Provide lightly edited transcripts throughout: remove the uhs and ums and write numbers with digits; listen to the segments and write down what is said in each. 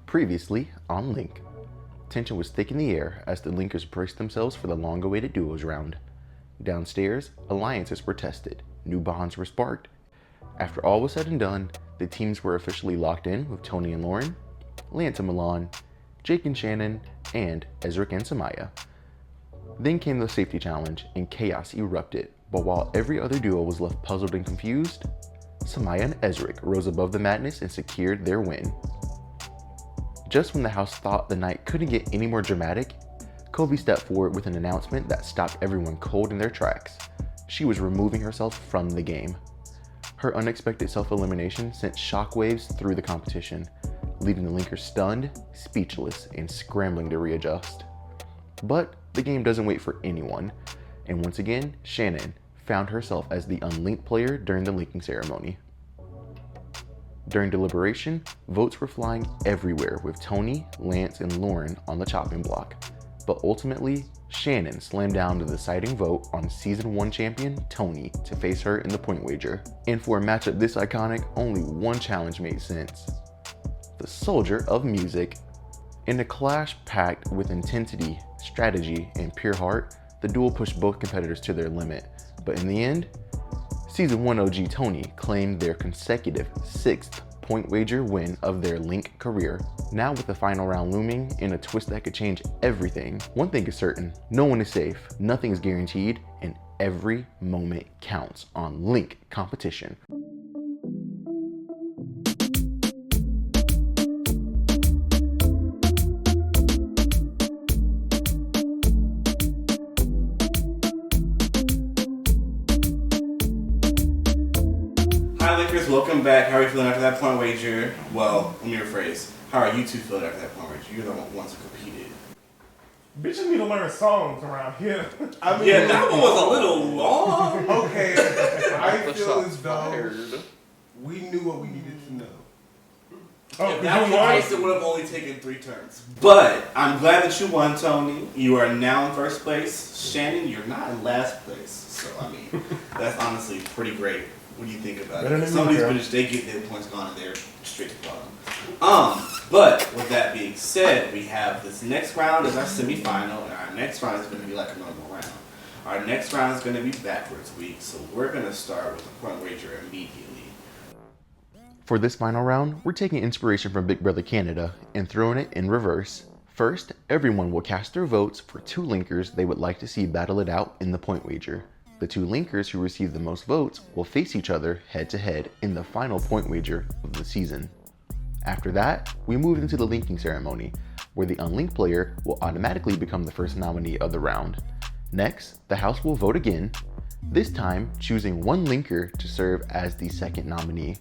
Previously on Link. Tension was thick in the air as the Linkers braced themselves for the long-awaited duos round. Downstairs, alliances were tested, new bonds were sparked. After all was said and done, the teams were officially locked in with Tony and Lauren, Lance and Milan, Jake and Shannon, and Ezric and Samaya. Then came the safety challenge and chaos erupted, but while every other duo was left puzzled and confused, Samaya and Ezric rose above the madness and secured their win. Just when the house thought the night couldn't get any more dramatic, Kobe stepped forward with an announcement that stopped everyone cold in their tracks. She was removing herself from the game. Her unexpected self-elimination sent shockwaves through the competition, leaving the Linkers stunned, speechless, and scrambling to readjust. But the game doesn't wait for anyone, and once again, Shannon found herself as the unlinked player during the linking ceremony. During Deliberation, votes were flying everywhere with Tony, Lance, and Lauren on the chopping block. But ultimately, Shannon slammed down the deciding vote on Season 1 champion Tony to face her in the point wager. And for a matchup this iconic, only one challenge made sense. The Soldier of Music. In a clash packed with intensity, strategy, and pure heart, the duel pushed both competitors to their limit. But in the end, Season 1 OG Tony claimed their consecutive 6th point wager win of their Link career. Now with the final round looming in a twist that could change everything, one thing is certain, no one is safe, nothing is guaranteed, and every moment counts on Link competition. Hi Linkers, welcome back. How are you feeling after that point wager? Well, let me rephrase. How are you two feeling after that point wager? You're the ones who competed. Bitches need to learn songs around here. I mean, yeah, that one was a little long. Okay, I feel as though we knew what we needed to know. If that was the case, it would have only taken 3 turns. But I'm glad that you won, Tony. You are now in first place. Shannon, you're not in last place. So, I mean, that's honestly pretty great. What do you think about it? Some of these bitches, they get their points gone and they're straight to the bottom. But with that being said, we have this next round is our semifinal, and our next round is going to be like a normal round. Our next round is going to be backwards week, so we're going to start with a point wager immediately. For this final round, we're taking inspiration from Big Brother Canada and throwing it in reverse. First, everyone will cast their votes for 2 linkers they would like to see battle it out in the point wager. The 2 linkers who receive the most votes will face each other head-to-head in the final point wager of the season. After that, we move into the linking ceremony, where the unlinked player will automatically become the first nominee of the round. Next, the house will vote again, this time choosing one linker to serve as the second nominee.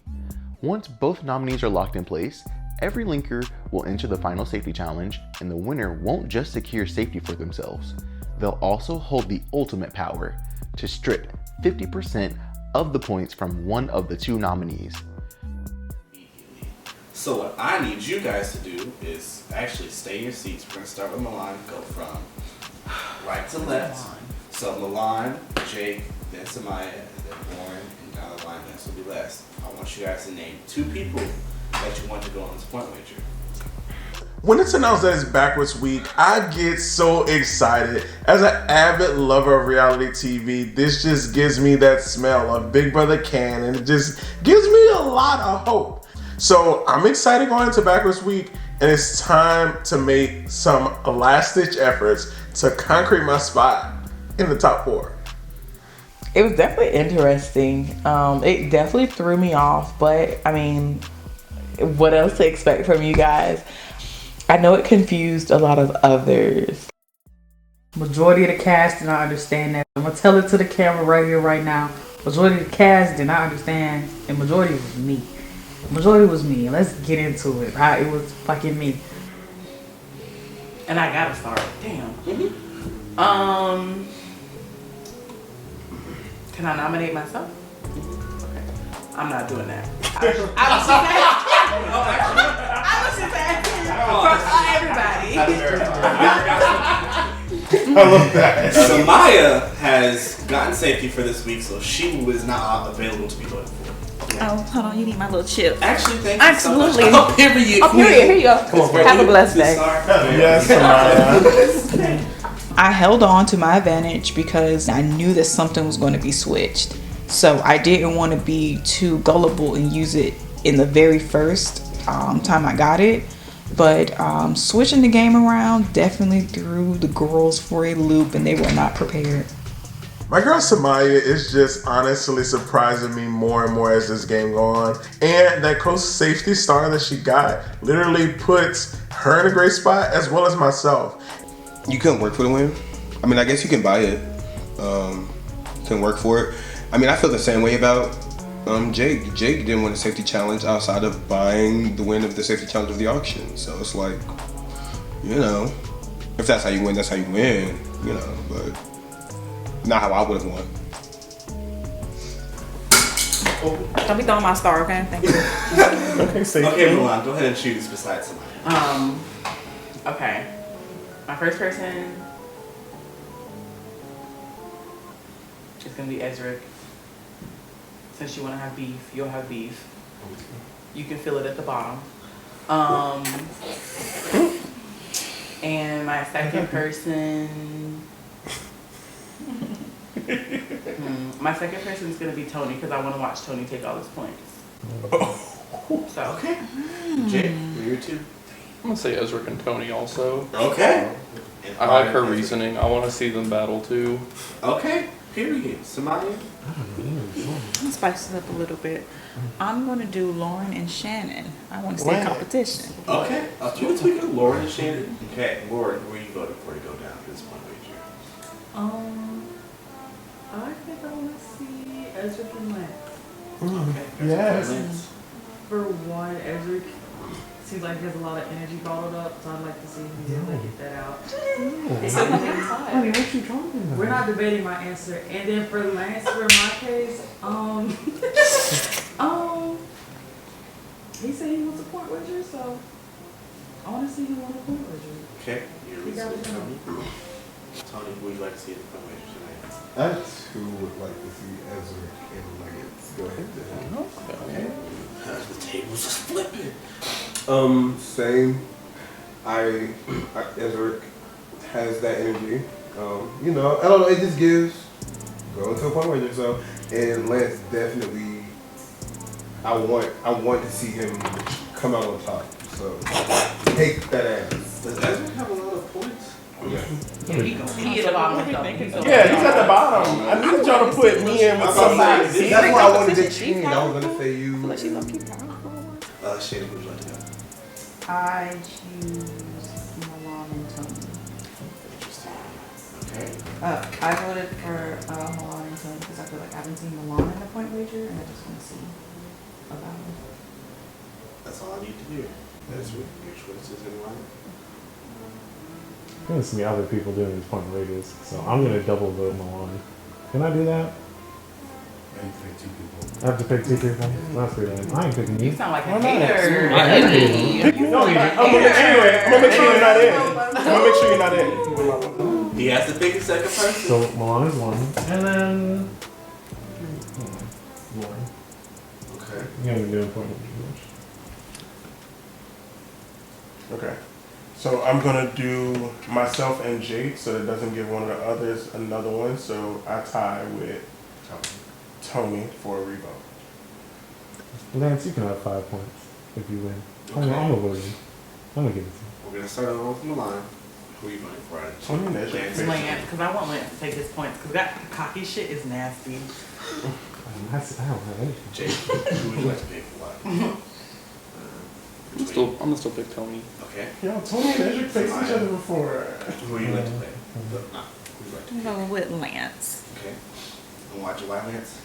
Once both nominees are locked in place, every linker will enter the final safety challenge, and the winner won't just secure safety for themselves. They'll also hold the ultimate power to strip 50% of the points from one of the 2 nominees. So what I need you guys to do is actually stay in your seats. We're going to start with Milan, go from right to left. So Milan, Jake, then Samaya, and then Lauren, and down the line, this will be last. I want you guys to name 2 people that you want to go on this point wager. When it's announced that it's backwards week, I get so excited. As an avid lover of reality TV, this just gives me that smell of Big Brother Can, and it just gives me a lot of hope. So I'm excited going into backwards week, and it's time to make some last-ditch efforts to concrete my spot in the top 4. It was definitely interesting. It definitely threw me off, but I mean, what else to expect from you guys? I know it confused a lot of others. Majority of the cast did not understand that. I'm gonna tell it to the camera right here, right now. Majority of the cast did not understand, and majority was me. Majority was me. Let's get into it. It was fucking me. And I gotta start. Damn. Can I nominate myself? Okay. I'm not doing that. I was just asking everybody. I love that. Samaya has gotten safety for this week, so she was not available to be voted for. Oh, hold on. You need my little chip. Actually, thank you Absolutely. so much. Oh, period. Oh, period. Here you go. Have a blessed day. Yes, Samaya. I held on to my advantage because I knew that something was going to be switched. So I didn't want to be too gullible and use it in the very first time I got it. But switching the game around definitely threw the girls for a loop, and they were not prepared. My girl Samaya is just honestly surprising me more and more as this game goes on. And that close safety star that she got literally puts her in a great spot as well as myself. You couldn't work for the win. I mean, I guess you can buy it. Couldn't work for it. I mean, I feel the same way about Jake. Jake didn't win a safety challenge outside of buying the win of the safety challenge of the auction. So it's like, you know, if that's how you win, that's how you win. You know, but not how I would have won. Don't be throwing my star, okay? Thank you. Okay, Milan, go ahead and choose besides somebody. Okay. My first person is gonna be Ezra. Since you wanna have beef, you'll have beef. You can feel it at the bottom. And my second person. My second person is gonna be Tony because I want to watch Tony take all his points. So Okay. Jake, you're two. I'm gonna say Ezra and Tony also. Okay. I like her reasoning. I want to see them battle too. Okay. Period. Samaya. I'm spicing it up a little bit. I'm gonna do Lauren and Shannon. I want to see a competition. Okay. You tweak it, Lauren and Shannon. Okay, Lauren, where you voting for to go down this one wager? I think I want to see Ezra and Lance. Okay. Yes. For one, Ezra seems like he has a lot of energy bottled up, so I'd like to see him be able to get that out. Honey, what you talking about? We're not debating my answer. And then for Lance, for my case, he said he wants a point wager, so I want to see him on a point wager. Okay. You're He got reasoning, it Tony. Tony, who would you like to see in the front wager tonight? I too would like to see Ezra and Lance. Go ahead. Okay. The tables are flipping. Same. Ezra has that energy. You know, I don't know. It just gives going to a point where so. And Lance definitely. I want to see him come out on top. So take that ass. Does Ezra have a lot of points? Yeah. He is the bottom. Yeah, he's at the bottom. I need y'all to put me in with somebody. That's why I wanted to change. I was gonna say you. Shannon, who would you like to go? I choose Milan and Tony. Interesting. Okay. I voted for Milan and Tony because I feel like I haven't seen Milan in the point wager, and I just want to see about him. That's all I need to hear. That's your choices in line. I'm gonna see other people doing these point wages, so I'm gonna double vote Milan. Can I do that? I have to pick two people. That's pretty lame. I ain't picking you. You sound like a Why not? hater. I am hating. No, anyway, I'm gonna make sure you're not in. I'm gonna make sure you're not in. He has to pick a second person. So Milan is one, and then Lauren. Okay. You haven't been doing point wages Okay. So I'm gonna do myself and Jake, so it doesn't give one of the others another one. So I tie with Tony for a revote. much. Lance, you can have 5 points if you win. I'm Okay. gonna vote you. I'm gonna give it to you. We're gonna start over from the line. Who are you voting for? Tony and Ezra. Lance. Lance, because I want Lance to take his points, because that cocky shit is nasty. I don't have anything. Jake, who would you like to pick? What? I'm gonna still pick Tony. Okay. Yo, Tony and Ezra faced each other before. Who would you like to play? Who would you like to I'm pick? going with Lance, Okay. And watch your white Lance.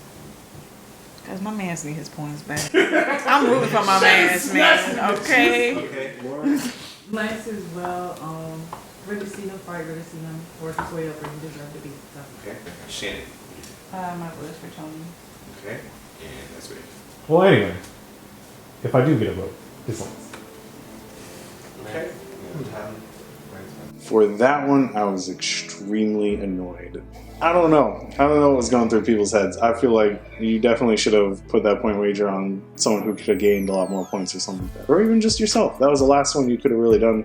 because my man's need his points back. I'm rooting for my man's, man, okay? Okay. Laura. Lance as well. Really see him fight. Really see him work his way up where he deserves to be. So. Okay. Shannon. My vote is for Tony. Okay. And that's great. Well, anyway, if I do get a vote, it's Lance. Okay. For that one, I was extremely annoyed I don't know. I don't know what's going through people's heads. I feel like you definitely should have put that point wager on someone who could have gained a lot more points or something like that. Or even just yourself. That was the last one you could have really done.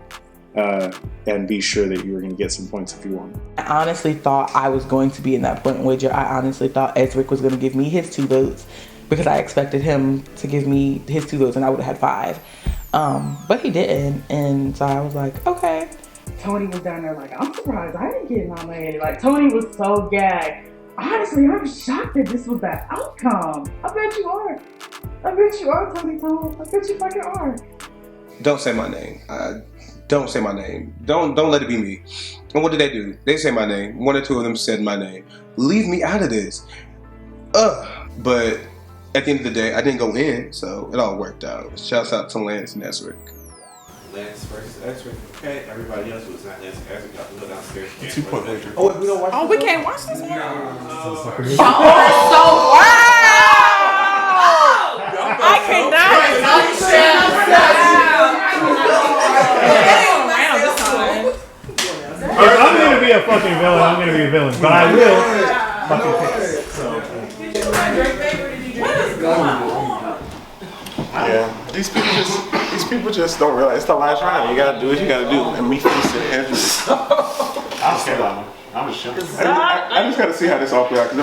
And be sure that you were going to get some points if you won. I honestly thought I was going to be in that point wager. I honestly thought Ezric was going to give me his 2 votes because I expected him to give me his 2 votes and I would have had 5. But he didn't. And so I was like, okay. Tony was down there like, I'm surprised I didn't get nominated. Like, Tony was so gagged. Honestly, I'm shocked that this was that outcome. I bet you are. I bet you are, Tony Tone. I bet you fucking are. Don't say my name. Don't say my name. Don't let it be me. And what did they do? They say my name. 1 or 2 of them said my name. Leave me out of this. But at the end of the day, I didn't go in, so it all worked out. Shouts out to Lance and Ezric. Lance versus Ezric. Okay, everybody else who's not Lance and Ezric, y'all can go downstairs. 2-point wager. Oh, wait, we don't watch Oh, we can't watch this one? I cannot. If I'm going to be a fucking villain, I'm going to be a villain. But I will fucking pick. So. Yeah, these people just don't realize it's the last round. You gotta do what you gotta do, and me facing Ezric. I'm scared of him. I'm just chilling. I just gotta see how this all plays out.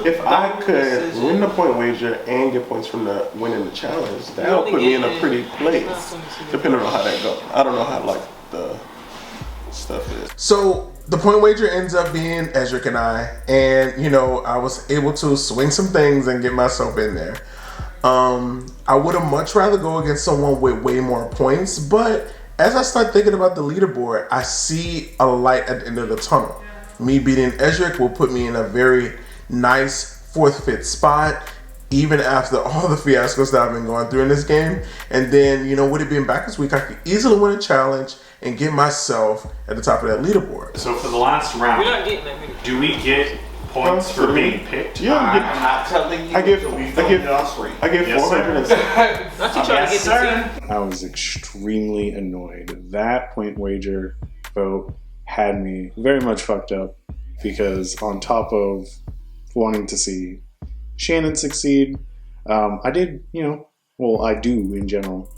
If I could win the point wager and get points from the winning the challenge, that'll put me in a pretty place. Depending on how that goes, I don't know how like the stuff is. So the point wager ends up being Ezric and I, and you know I was able to swing some things and get myself in there. I would have much rather go against someone with way more points, but as I start thinking about the leaderboard, I see a light at the end of the tunnel. Me beating Ezric will put me in a very nice 4th, 5th spot, even after all the fiascos that I've been going through in this game. And then, you know, with it being back this week, I could easily win a challenge and get myself at the top of that leaderboard. So for the last round, We're not getting that many. do we get points for being picked? Yeah, I'm not telling you. I get 400. Not you trying to get the team. I was extremely annoyed. That point wager vote had me very much fucked up because on top of wanting to see Shannon succeed, I did, I do in general,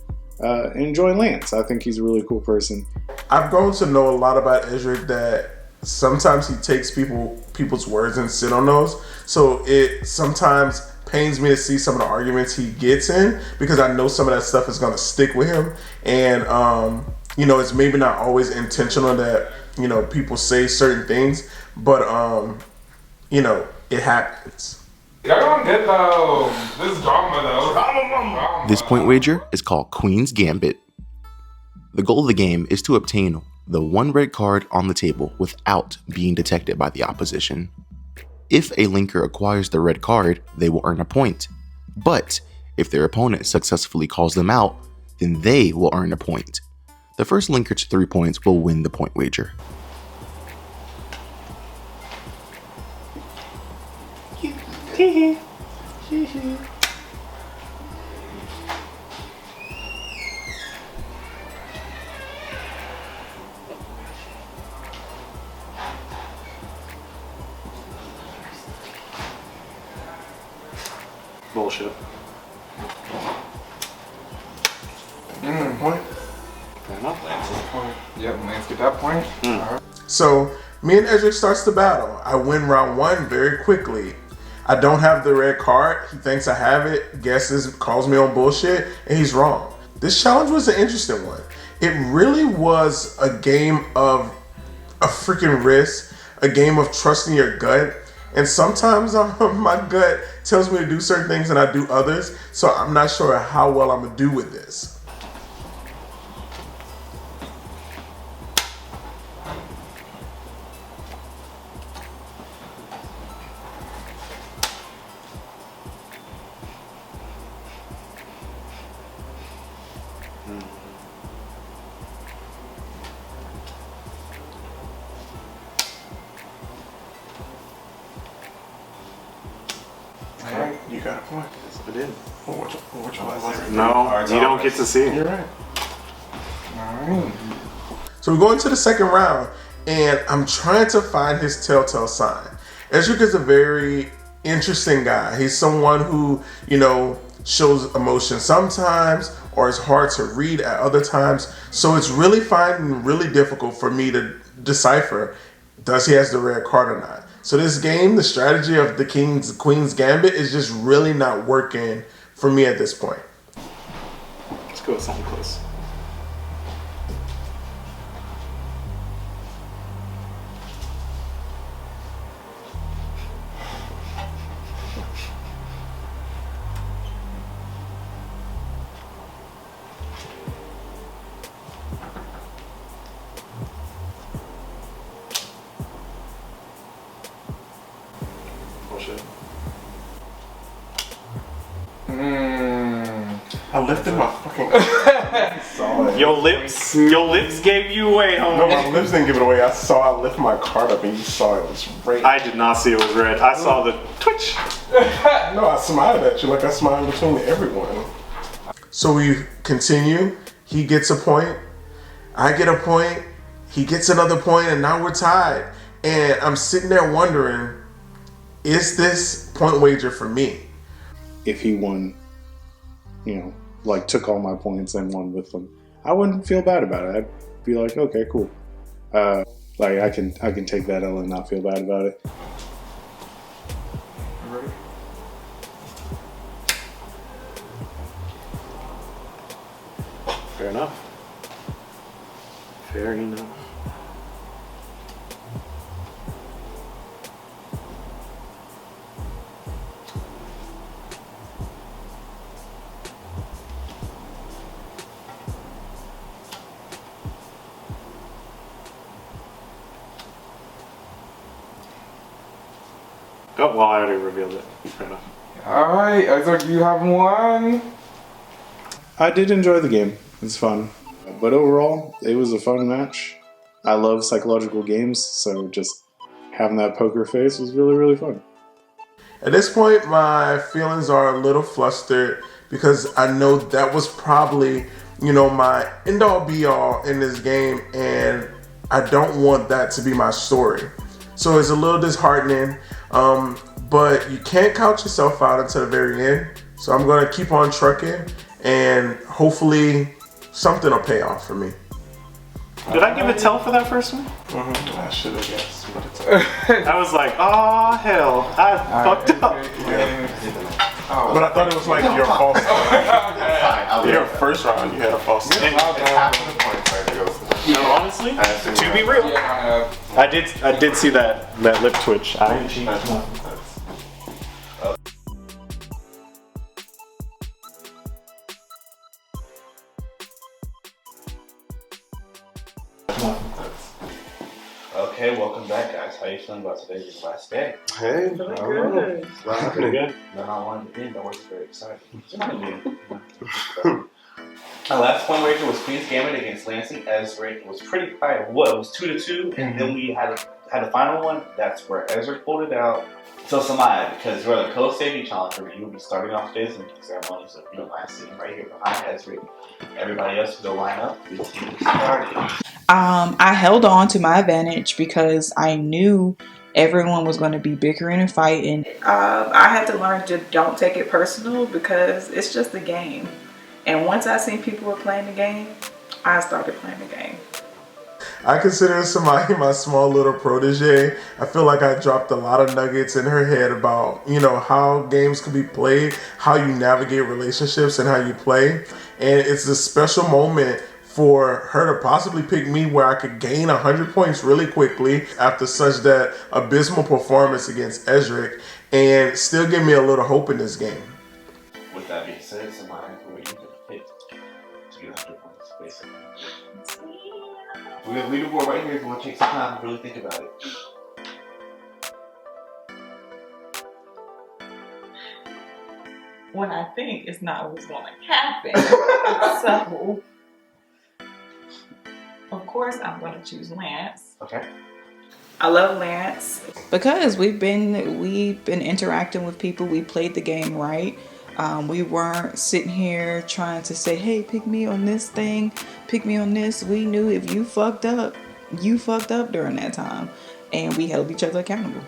enjoy Lance. I think he's a really cool person. I've grown to know a lot about Ezric that sometimes he takes people's words and sit on those. So it sometimes pains me to see some of the arguments he gets in because I know some of that stuff is going to stick with him. And, it's maybe not always intentional that, people say certain things, but, it happens. Y'all gonna get this drama though. This point wager is called Queen's Gambit. The goal of the game is to obtain the 1 red card on the table without being detected by the opposition. If a linker acquires the red card, they will earn a point. But if their opponent successfully calls them out, then they will earn a point. The first linker to 3 points will win the point wager. Bullshit. Point. Fair enough. Yep, Lance get that point. Alright. So me and Ezric starts the battle. I win round 1 very quickly. I don't have the red card. He thinks I have it, guesses, calls me on bullshit, and he's wrong. This challenge was an interesting one. It really was a game of a freaking risk, a game of trusting your gut. And sometimes my gut tells me to do certain things and I do others. So I'm not sure how well I'm gonna do with this. You got a point. Yes, I did. Which one was it? No, you don't get to see. You're right. So we go into the second round, and I'm trying to find his telltale sign. Ezric is a very interesting guy. He's someone who, shows emotion sometimes or is hard to read at other times. So it's really really difficult for me to decipher, does he has the red card or not. So this game, the strategy of the Queen's Gambit is just really not working for me at this point. Let's go with something close. Bullshit. I lifted my fucking. Saw it. Your lips gave you away, homie. No, my lips didn't give it away. I saw I lift my card up and you saw it was red. I did not see it was red. I saw the twitch. No, I smiled at you like I smiled between everyone. So we continue. He gets a point. I get a point. He gets another point, and now we're tied. And I'm sitting there wondering, is this point wager for me? If he won, like took all my points and won with them, I wouldn't feel bad about it. I'd be like, okay, cool. Like I can take that L and not feel bad about it. Fair enough. Fair enough. Oh, well, I already revealed it. Fair enough. Alright, Isaac, you have one. I did enjoy the game. It's fun. But overall, it was a fun match. I love psychological games, so just having that poker face was really, really fun. At this point, my feelings are a little flustered because I know that was probably, my end-all be-all in this game, and I don't want that to be my story. So it's a little disheartening, but you can't count yourself out until the very end. So I'm going to keep on trucking, and hopefully something will pay off for me. Did I give a tell for that first one? I should have guessed. But it's I was like, oh hell, I fucked up. But I thought it was like your false start. Your first round, you had a false start. No, honestly, to be real, I did see that lip twitch. I didn't cheat. Okay, welcome back, guys. How you feeling about today? Your last day. Hey, Good. Pretty good. Then I wanted to end. I was very excited. Our last point wager was Queen's Gambit against Lansing. Ezra was pretty high. It was 2-2, and then we had a final one. That's where Ezra pulled it out. So Samaya, because you're the co-safety challenger, you will be starting off today's entry ceremony. So if you don't mind sitting right here behind Ezra, everybody else will go line up. The team started. I held on to my advantage because I knew everyone was going to be bickering and fighting. I had to learn to don't take it personal because it's just a game. And once I seen people were playing the game, I started playing the game. I consider somebody my small little protege. I feel like I dropped a lot of nuggets in her head about, how games can be played, how you navigate relationships and how you play. And it's a special moment for her to possibly pick me where I could gain 100 points really quickly after such that abysmal performance against Ezric and still give me a little hope in this game. With that being said, Samaya, who are you going to pick to get 100 points, basically? We're going to leave the board right here if you want to take some time to really think about it. When I think it's not what's going to happen. So, of course, I'm going to choose Lance. Okay. I love Lance because we've been interacting with people. We played the game right. We weren't sitting here trying to say, hey, pick me on this thing, pick me on this. We knew if you fucked up, you fucked up during that time, and we held each other accountable.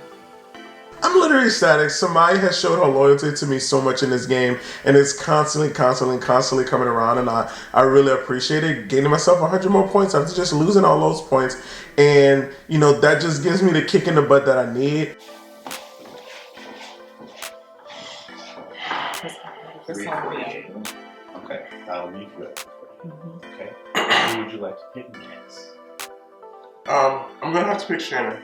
I'm literally ecstatic. Samaya has showed her loyalty to me so much in this game, and it's constantly coming around, and I really appreciate it. Gaining myself 100 more points after just losing all those points, and you know that just gives me the kick in the butt that I need. Okay, that'll be good. Okay, who would you like to pick next? I'm gonna have to pick Shannon.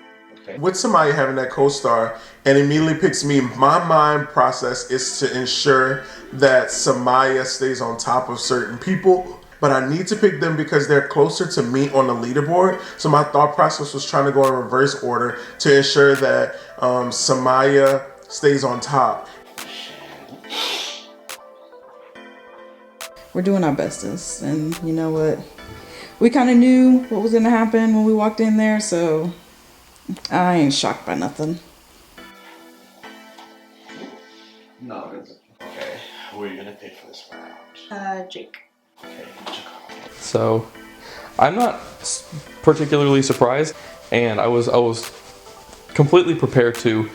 With Samaya having that co-star and immediately picks me, my mind process is to ensure that Samaya stays on top of certain people, but I need to pick them because they're closer to me on the leaderboard. So my thought process was trying to go in reverse order to ensure that Samaya stays on top. We're doing our bestest, and you know what? We kind of knew what was gonna happen when we walked in there, so I ain't shocked by nothing. No, okay. Who are you gonna pick for this round? Jake. Okay, So, I'm not particularly surprised, and I was completely prepared to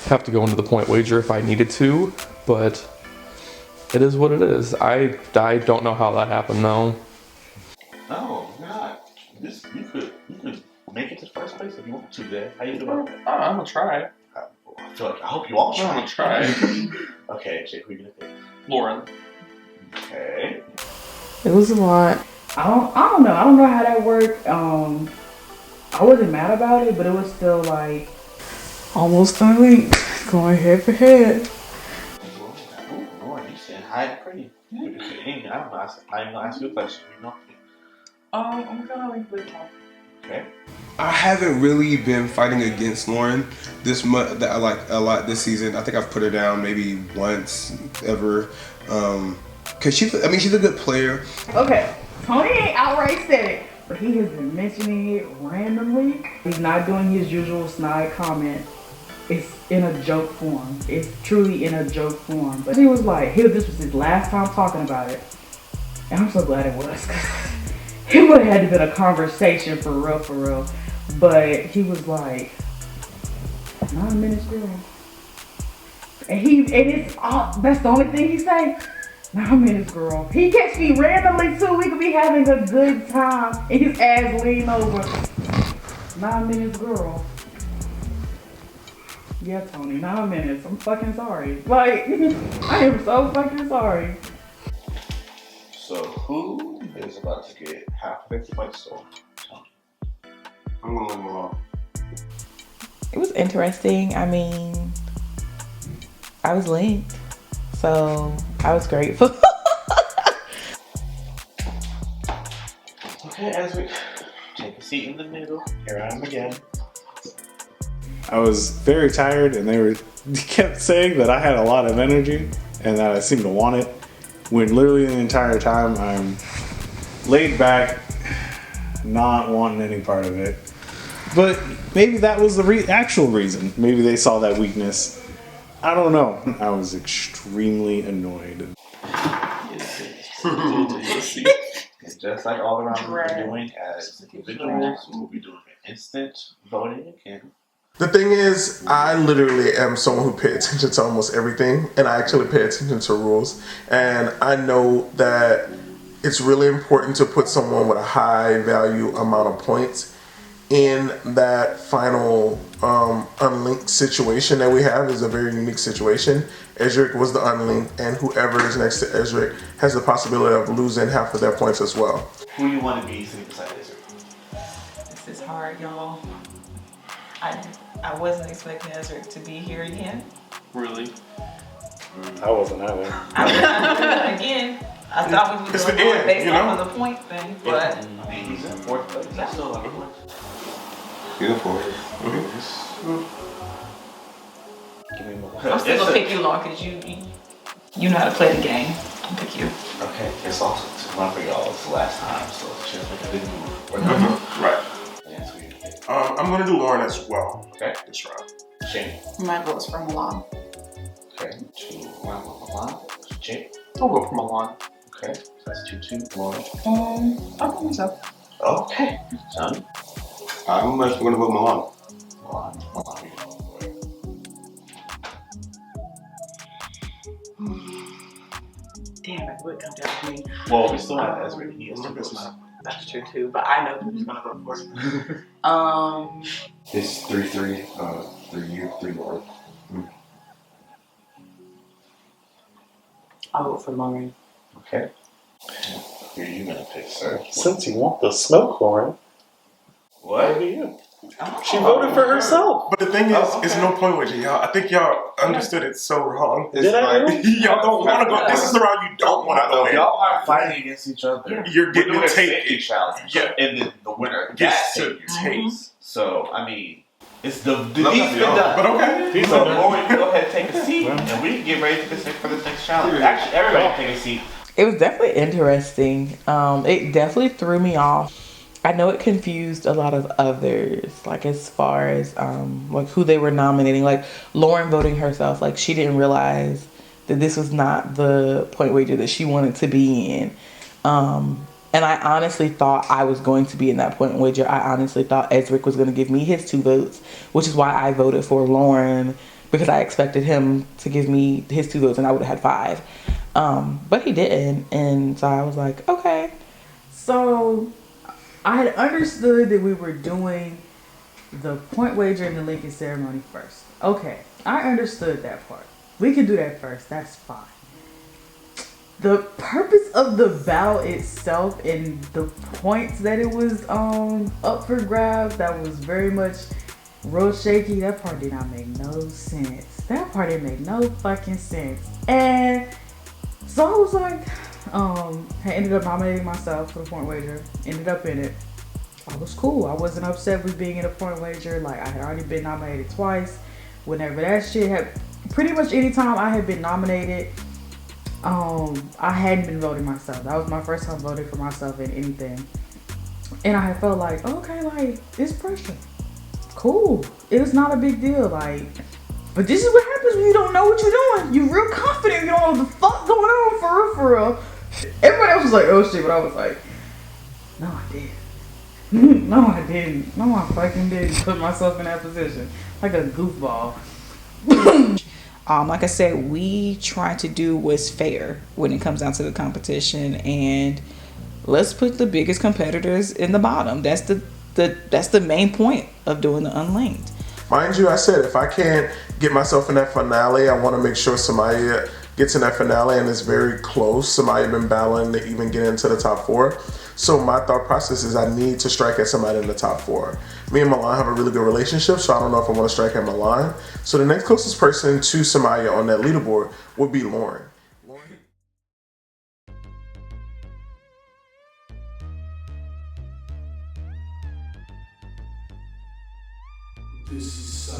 have to go into the point wager if I needed to, but it is what it is. I don't know how that happened though. No, you're not. You could make it to first place if you want to. There, how you feel about that? I'm gonna try. I hope you all try. I'm gonna try. Okay, Jake, who are you gonna pick? Lauren. Okay. It was a lot. I don't know. I don't know how that worked. I wasn't mad about it, but it was still like almost unlinked, going head for head. Lauren, you said hi and pretty. I don't know. I'm gonna ask you a question. You know. I'm gonna link with Tom. Okay. I haven't really been fighting against Lauren this much. That I like a lot this season. I think I've put her down maybe once ever. Cause she's a good player. Okay, Tony ain't outright said it, but he has been mentioning it randomly. He's not doing his usual snide comment. It's in a joke form. It's truly in a joke form. But he was like, this was his last time talking about it. And I'm so glad it was. It would have had to been a conversation for real. But he was like, 9 minutes girl. And that's the only thing he say. 9 minutes girl. He catch me randomly too. We could be having a good time. And his ass lean over. 9 minutes girl. Yeah, Tony, 9 minutes. I'm fucking sorry. Like, I am so fucking sorry. So who is about to get half of the fight store? I'm gonna leave him alone. It was interesting. I mean, I was linked, so I was grateful. Okay, as we take a seat in the middle, here I am again. I was very tired, and they kept saying that I had a lot of energy and that I seemed to want it, when literally the entire time I'm laid back, not wanting any part of it. But maybe that was the actual reason. Maybe they saw that weakness. I don't know. I was extremely annoyed. Just like all around we're doing as individuals, we'll be doing an instant voting again. The thing is, I literally am someone who pays attention to almost everything, and I actually pay attention to rules. And I know that it's really important to put someone with a high value amount of points in that final unlinked situation that we have. Is a very unique situation. Ezric was the unlinked, and whoever is next to Ezric has the possibility of losing half of their points as well. Who you want to be sitting beside Ezric? This is hard, y'all. I wasn't expecting Ezric to be here again. Really? I wasn't either. Again, I thought we were going to do it based off of the point thing, but He's in fourth place. That's still a lot of points. Beautiful. Give me more. I'm still gonna pick you, Lauren, because you know how to play the game. I'll pick you. Okay, it's also to run for y'all. It's the last time, so it's just like a good move. Right. That's who you pick. I'm gonna do Lauren as well. Okay. This round. Shane. My vote's for Milan. Okay. 2 round with Milan. Jake. I'll go for Milan. Okay. So that's 2-2. Lauren. I'll go myself. Okay. Son. I'm actually going to vote Milan. Damn, it would come down to me. Well, we still have Ezra. He has 2 votes. That's true too, but I know who's gonna vote for it. It's 3-3. 3 you, 3 Lauren. I'll vote for Lauren. Okay. Who are you gonna pick, sir? Since you want the smoke, Lauren. What? Maybe you. She voted for herself. But the thing is, it's no point with you, y'all. I think y'all understood it so wrong. Did I really? Y'all don't want to go. This is the route you don't want to go in. Y'all are fighting against each other. You're getting We're to doing a take safety it. challenge. Yeah. And then the winner Gets gets to to take. So, I mean, it's the deed's been done. But okay. So, Lauren, you go ahead and take a seat, and we can get ready for this next challenge. Actually, everybody take a seat. It was definitely interesting. It definitely threw me off. I know it confused a lot of others, like as far as like who they were nominating. Like Lauren voting herself, like she didn't realize that this was not the point wager that she wanted to be in. And I honestly thought I was going to be in that point wager. I honestly thought Ezric was going to give me his 2 votes, which is why I voted for Lauren, because I expected him to give me his 2 votes and I would have had 5. But he didn't. And so I was like, okay. So I had understood that we were doing the point wager and the Lincoln ceremony first. Okay, I understood that part. We can do that first. That's fine. The purpose of the vow itself and the points that it was up for grabs, that was very much real shaky. That part did not make no sense. That part didn't make no fucking sense. And so I was like, I ended up nominating myself for the point wager. Ended up in it. I was cool. I wasn't upset with being in a point wager. Like, I had already been nominated twice. Whenever that shit had, pretty much any time I had been nominated, I hadn't been voting myself. That was my first time voting for myself in anything. And I had felt like, okay, like, it's pressure. Cool. It was not a big deal. Like, but this is what happens when you don't know what you're doing. You're real confident. You don't know what the fuck going on for real. Everybody else was like, oh shit, but I was like, no, I didn't. No, I didn't. No, I fucking didn't put myself in that position. Like a goofball. Like I said, we try to do what's fair when it comes down to the competition, and let's put the biggest competitors in the bottom. That's the main point of doing the Unlinked. Mind you, I said if I can't get myself in that finale, I want to make sure Samaya gets in that finale, and it's very close. Samaya been battling to even get into the top 4. So my thought process is I need to strike at somebody in the top 4. Me and Milan have a really good relationship, so I don't know if I want to strike at Milan. So the next closest person to Samaya on that leaderboard would be Lauren.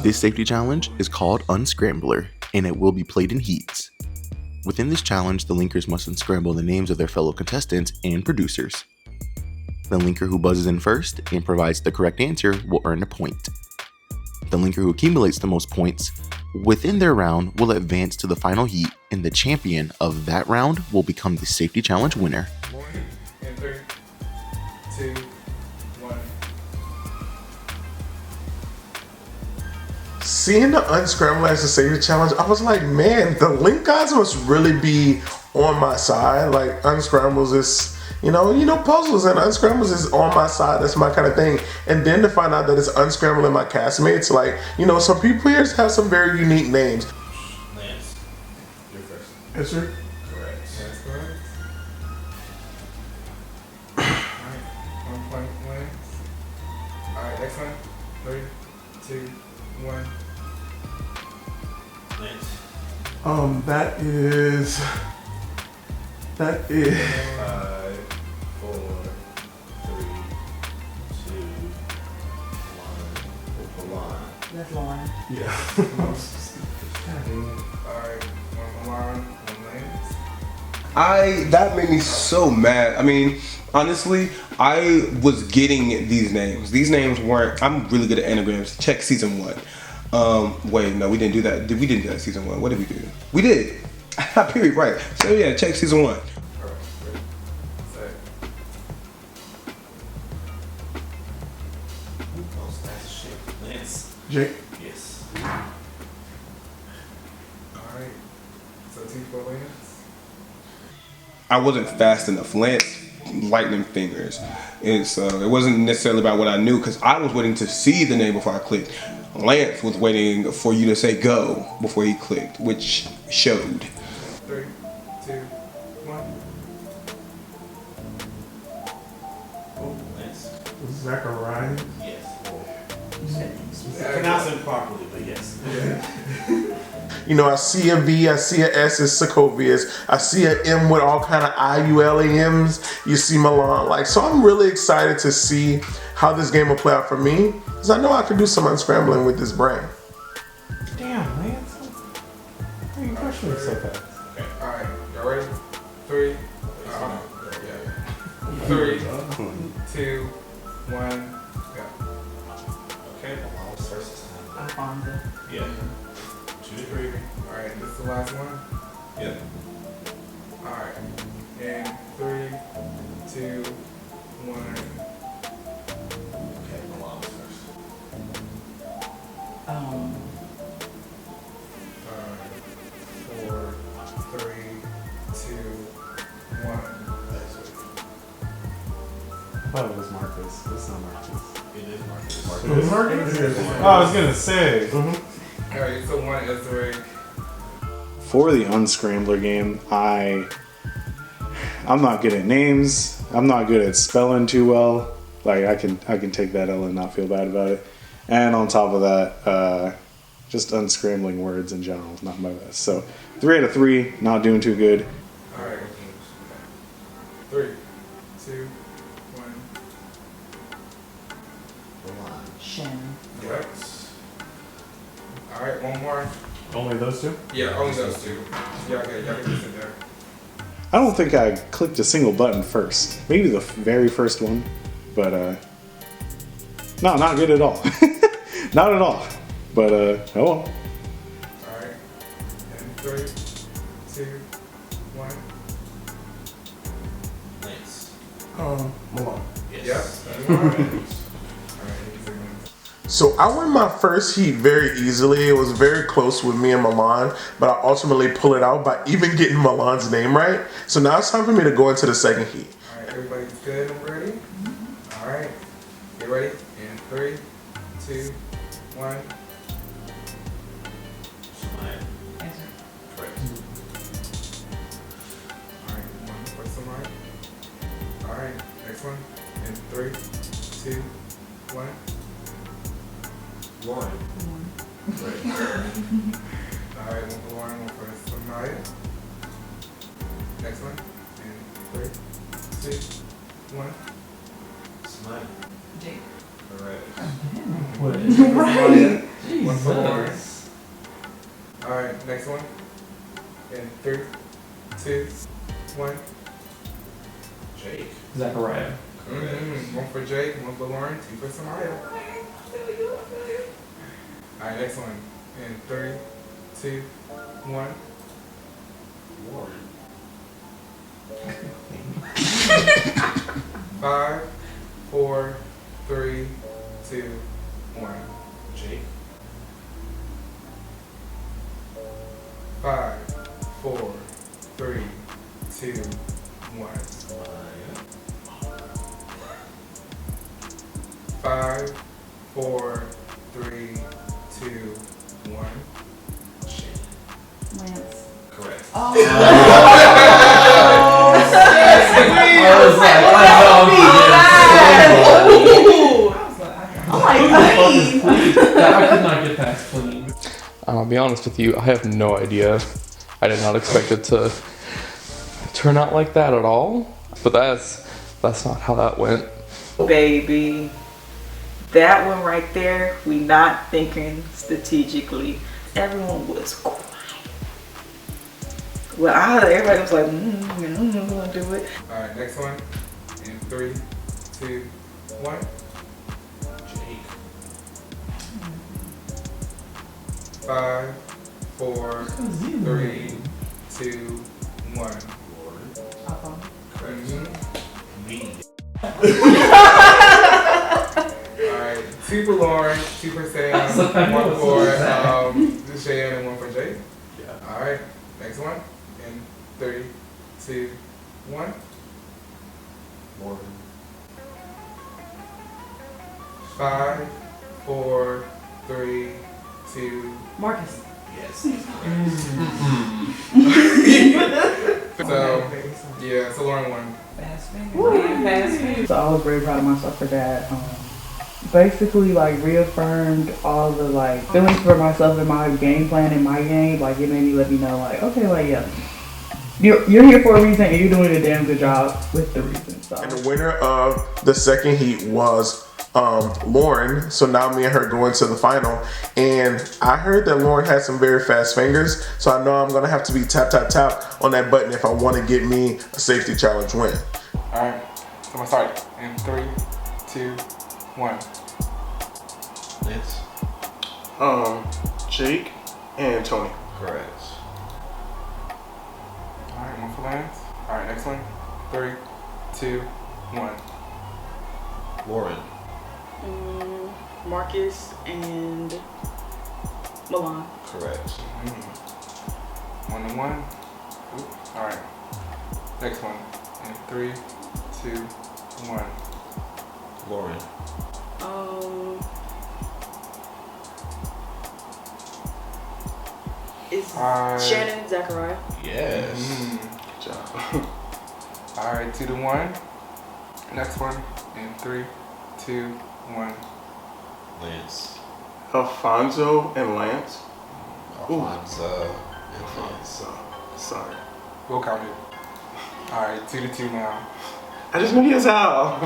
This safety challenge is called Unscrambler, and it will be played in heats. Within this challenge, the linkers must unscramble the names of their fellow contestants and producers. The linker who buzzes in first and provides the correct answer will earn a point. The linker who accumulates the most points within their round will advance to the final heat, and the champion of that round will become the safety challenge winner. In 3, 2, 1. Seeing the Unscramble as a safety challenge, I was like, man, the link guys must really be on my side. Like, Unscrambles is, you know, puzzles and Unscrambles is on my side. That's my kind of thing. And then to find out that it's Unscrambling my castmates, like, some people here have some very unique names. Lance, you're first. Yes, sir. Correct. That's correct. Alright, 1 point wins. Alright, next one. 3, 2, 1. Lance. That is 5, 4, 3, 2, 1. Milan. That's Lauren. yeah. Alright, 1 Milan, 1 Lance. That made me so mad. I mean, honestly, I was getting these names. These names weren't. I'm really good at anagrams. Check season 1. Wait, no, we didn't do that. We didn't do that season 1. What did we do? We did. Period. Right. So yeah, check season 1. Alright, ready, set. Jake? Yes. Alright. So 2 for Lance. I wasn't fast enough. Lance, lightning fingers. It wasn't necessarily about what I knew because I was waiting to see the name before I clicked. Lance was waiting for you to say go before he clicked, which showed. 3, 2, 1. Oh, Lance. Zachariah? Yes. Pronounce it properly, but yes. You know, I see a V, I see a S as Sokovias, I see an M with all kind of IULAMs. You see Milan, like, so I'm really excited to see how this game will play out for me, because I know I can do some unscrambling with this brain. Damn, Lance. Why are you questioning so fast? Okay. Alright. Y'all ready? 3. 3, 2, 1. Go. Okay, well, I was first this time. Alfonso. Yeah. 2 to 3. Alright, this is the last one. Yep. Alright. And 3, 2, 1. Okay, well, I was first. 4, 3, 2, 1. I thought it was Marcus. It's not Marcus. It is Marcus. It is Marcus? Oh, I was gonna say. Alright, so 1 is the ring. For the unscrambler game, I'm not good at names. I'm not good at spelling too well. Like I can take that L and not feel bad about it. And on top of that, just unscrambling words in general is not my best. So 3 out of 3, not doing too good. Alright. 3, 2, 1. Shannon. Yep. Alright, one more. Only those two? Yeah, only those 2. Y'all can just sit there. I don't think I clicked a single button first. Maybe the very first one, but no, not good at all. Not at all. But oh well. Alright. And 3, 2, 1. Lance. Milan. Yes. Yep. That's Alright. So I won my first heat very easily. It was very close with me and Milan, but I ultimately pull it out by even getting Milan's name right. So now it's time for me to go into the second heat. Alright, everybody's good and ready? Alright. Get ready? In 3, 2, 1. Samaya. Correct. Alright, 1 for Samaya. Alright, next one. In 3, 2, 1. Lauren. Right. Alright, 1 for Lauren, 1 for Samaya. Next one. In 3, 2, 1. Samaya. Jake. Correct. Right. 1 for Lauren. Alright, next one. In 3, 2, 1. Jake. Zachariah. Correct. 1 for Jake, 1 for Lauren, 2 for Samaya. Alright, next one. In 3, 2, 1. Lauren. 5, 4, 3, 2, 1. Jake. 5, 4, 3, 2, 1. Samaya. 5, 4, 3, 2, 1. Shannon. Lance. Correct. Oh. I could not get that clean. I'll be honest with you, I have no idea. I did not expect it to turn out like that at all. But that's not how that went. Baby, that one right there, we not thinking strategically. Everyone was quiet. Well, everybody was like, I'm gonna do it. Alright, next one. In 3, 2, 1. Jake. 5, 4, 3, 2, 1. Lauren. Correct. Me. Alright, 2 for Lauren, 2 for Sam, 1 for Cheyenne, and 1 for Jake. Yeah. All right. Next one. In 3, 2, 1. Morgan. 5, 4, 3, 2. Marcus. Yes. So, yeah, so Lauren won. So I was very proud of myself for that. Basically, like, reaffirmed all the, like, feelings for myself and my game plan in my game. Like, it made me let me know, like, okay, like, yeah, you're here for a reason and you're doing a damn good job with the reason. So. And the winner of the second heat was Lauren. So now me and her go into the final. And I heard that Lauren had some very fast fingers. So I know I'm going to have to be tap, tap, tap on that button if I want to get me a safety challenge win. All right. So I'm going to start in 3, 2, 1. Lance. Jake and Tony. Correct. All right, 1 for Lance. All right, next one. 3, 2, 1. Lauren. Marcus and Milan. Correct. 1 to 1. Oop. All right. Next one. In 3, 2, 1. Lauren. Is Shannon Zachariah? Yes. Good job. All right, 2 to 1. Next one. In 3, 2, 1. Lance. Alfonso and Lance. Alfonso and Lance. Sorry. We'll count it. All right, 2 to 2 now. I just knew he was out.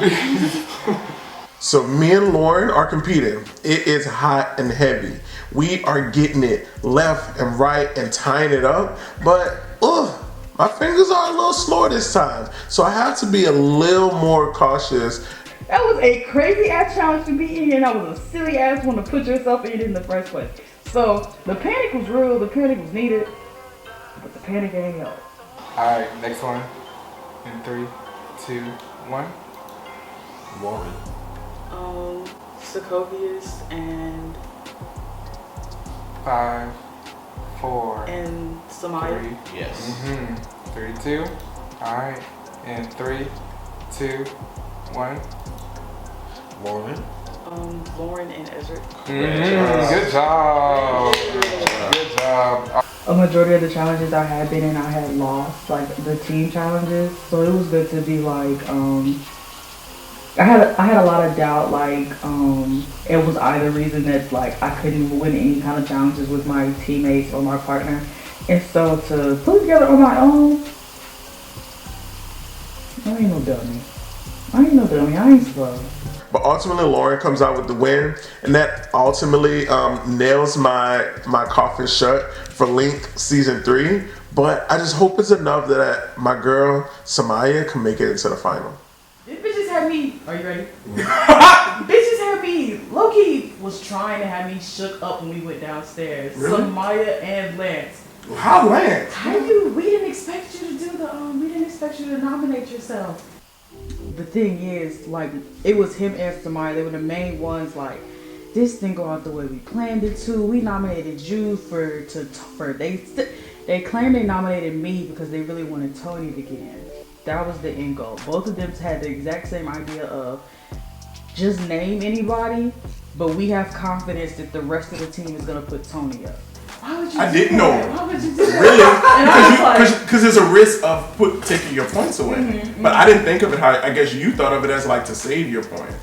So me and Lauren are competing. It is hot and heavy. We are getting it left and right and tying it up. But my fingers are a little slower this time. So I have to be a little more cautious. That was a crazy ass challenge to be in, and that was a silly ass one to put yourself in the first place. So the panic was real, the panic was needed, but the panic ain't help. All right, next one. In 3, 2, 1. Lauren. Sokovius and 5, 4, and Samaya. 3. Yes. 3, 2. All right. In 3, 2, 1. Lauren. Lauren and Ezra. Good job. Good job. A majority of the challenges I had been in, I had lost, like the team challenges. So it was good to be like, I had a lot of doubt, like it was either reason that like I couldn't win any kind of challenges with my teammates or my partner, and so to put it together on my own, I ain't no dummy. I ain't slow. But ultimately, Lauren comes out with the win, and that ultimately nails my coffin shut for Link Season 3. But I just hope it's enough that my girl Samaya can make it into the final. These bitches had me. Are you ready? Bitches had me. Loki was trying to have me shook up when we went downstairs. Really? Samaya and Lance. How Lance? We didn't expect you to do the. We didn't expect you to nominate yourself. The thing is, like, it was him and Samaya. They were the main ones. Like, this didn't go out the way we planned it to. We nominated you for. They claimed they nominated me because they really wanted Tony to get in. That was the end goal. Both of them had the exact same idea of just name anybody, but we have confidence that the rest of the team is gonna put Tony up. Why would you? I didn't know. Why would you do that? Really? Because there's a risk of taking your points away. But I didn't think of it how I guess you thought of it as like to save your point.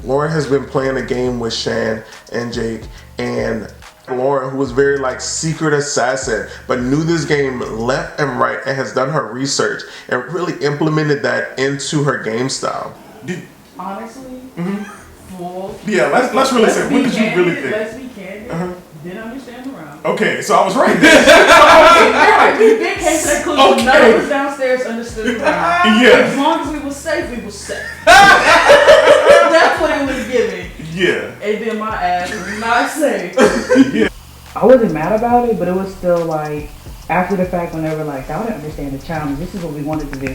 Lauren has been playing a game with Shan and Jake, and Lauren, who was very like secret assassin, but knew this game left and right and has done her research and really implemented that into her game style. Honestly, full. Yeah, let's really say, what did you really think? Let's be candid. Didn't understand the round. Okay, so I was right there. We did came to that conclusion. None of us downstairs understood the round. Yeah. As long as we were safe, we were safe. That's what it was giving. Yeah. And then my ass was not safe. Yeah. I wasn't mad about it, but it was still like, after the fact when they were like, I don't understand the challenge. This is what we wanted to do.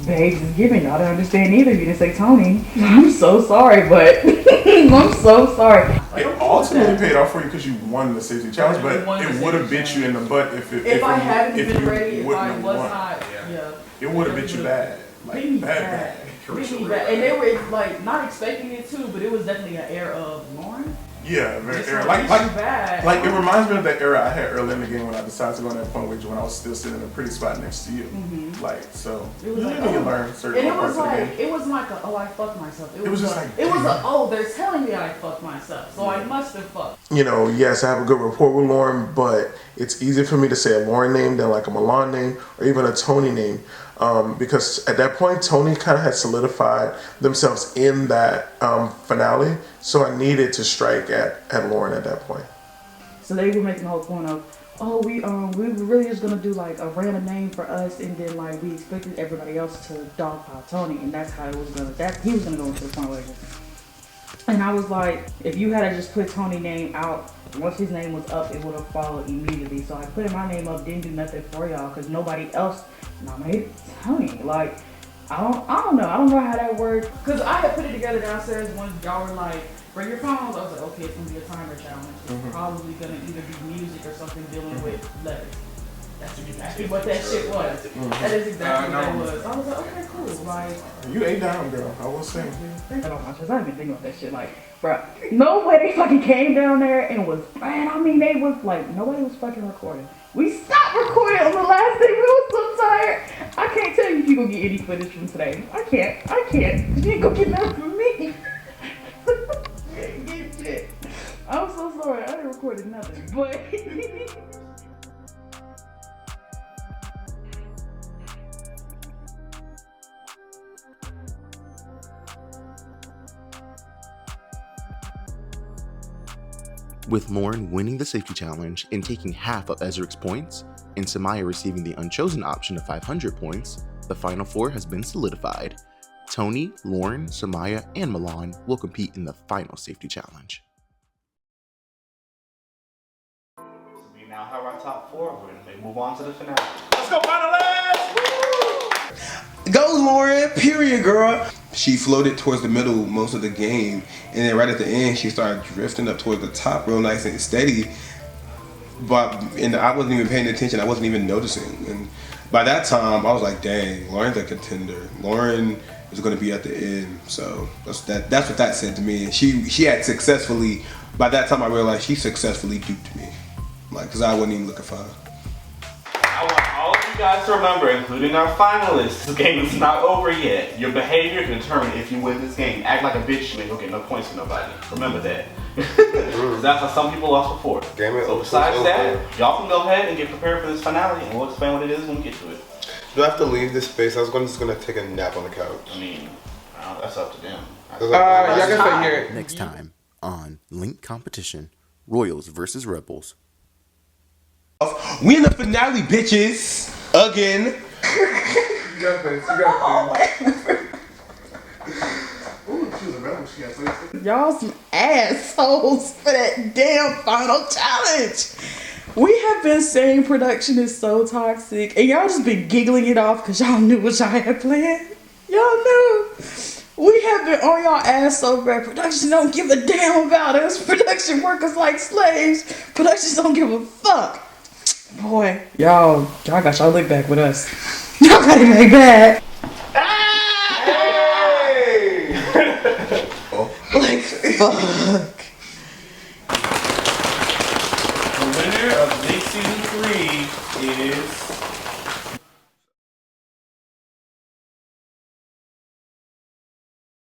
Babes is giving. Y'all don't understand either. You didn't say Tony. I'm so sorry, but I'm so sorry. It ultimately paid off for you because you won the safety challenge, but it would have bit you in the butt if I hadn't been ready, if wouldn't I have was won. not, It would have bit you bad. Like, bad. Bit me bad. And they were like not expecting it too, but it was definitely an air of Lauren. Yeah, very It's era. bad. Like it reminds me of that era I had early in the game when I decided to go on that point wager when I was still sitting in a pretty spot next to you. Like, so It was you like, need to learn certain and it parts was of the like, game. it wasn't like a, oh, I fucked myself. It was just like, it was a, oh, they're telling me I fucked myself, so I must have fucked. You know, yes, I have a good rapport with Lauren, but it's easier for me to say a Lauren name than like a Milan name or even a Tony name. Because at that point, Tony kind of had solidified themselves in that finale, so I needed to strike at Lauren at that point. So they were making the whole point of, oh, we were really just gonna do like a random name for us, and then like we expected everybody else to dogpile Tony, and that's how it was gonna. He was gonna go into the point wager. And I was like, if you had to just put Tony's name out, once his name was up, it would have followed immediately. So I put my name up, didn't do nothing for y'all, because nobody else nominated Tony. Like, I don't know how that worked. Cause I had put it together downstairs when y'all were like, bring your phones. I was like, okay, it's gonna be a timer challenge. It's probably gonna either be music or something dealing with letters. That's exactly what that shit was. That is exactly what that was. I was like, okay, cool. Like, you ate down, girl. I will say. I didn't even think about that shit. Like, bro, no way they fucking came down there and was, man, I mean, they was like, nobody was fucking recording. We stopped recording on the last day. We were so tired. I can't tell you if you gonna get any footage from today. I can't. You ain't gonna get nothing from me. Can't get shit. I'm so sorry. I didn't record nothing. But With Lauren winning the safety challenge and taking half of Ezric's points, and Samaya receiving the unchosen option of 500 points, the final four has been solidified. Tony, Lauren, Samaya, and Milan will compete in the final safety challenge. We now have our top four. We're going to move on to the finale. Let's go, finalists! Go, Lauren, period, girl. She floated towards the middle most of the game, and then right at the end, she started drifting up towards the top real nice and steady. And I wasn't even paying attention. I wasn't even noticing. And by that time, I was like, dang, Lauren's a contender. Lauren is going to be at the end. So that's what that said to me. And she had successfully, by that time, I realized she successfully duped me. Like, because I wasn't even looking for her. I want all of you guys to remember, including our finalists, this game is not over yet. Your behavior can determine if you win this game. Act like a bitch, you ain't gonna get no points from nobody. Remember that. That's how some people lost before. So besides that, y'all can go ahead and get prepared for this finale, and we'll explain what it is when we get to it. Do I have to leave this space? I was just gonna take a nap on the couch. I mean, that's up to them. Y'all can stay here. Next time on Link Competition, Royals versus Rebels. We in the finale, bitches. Again. You got this. Y'all some assholes for that damn final challenge. We have been saying production is so toxic, and y'all just been giggling it off because y'all knew what y'all had planned. Y'all knew. We have been on y'all ass so bad. Production don't give a damn about us. Production workers like slaves. Productions don't give a fuck. Boy, y'all got y'all lick back with us. Y'all got it back bad. Like, fuck. The winner of Link Season 3 is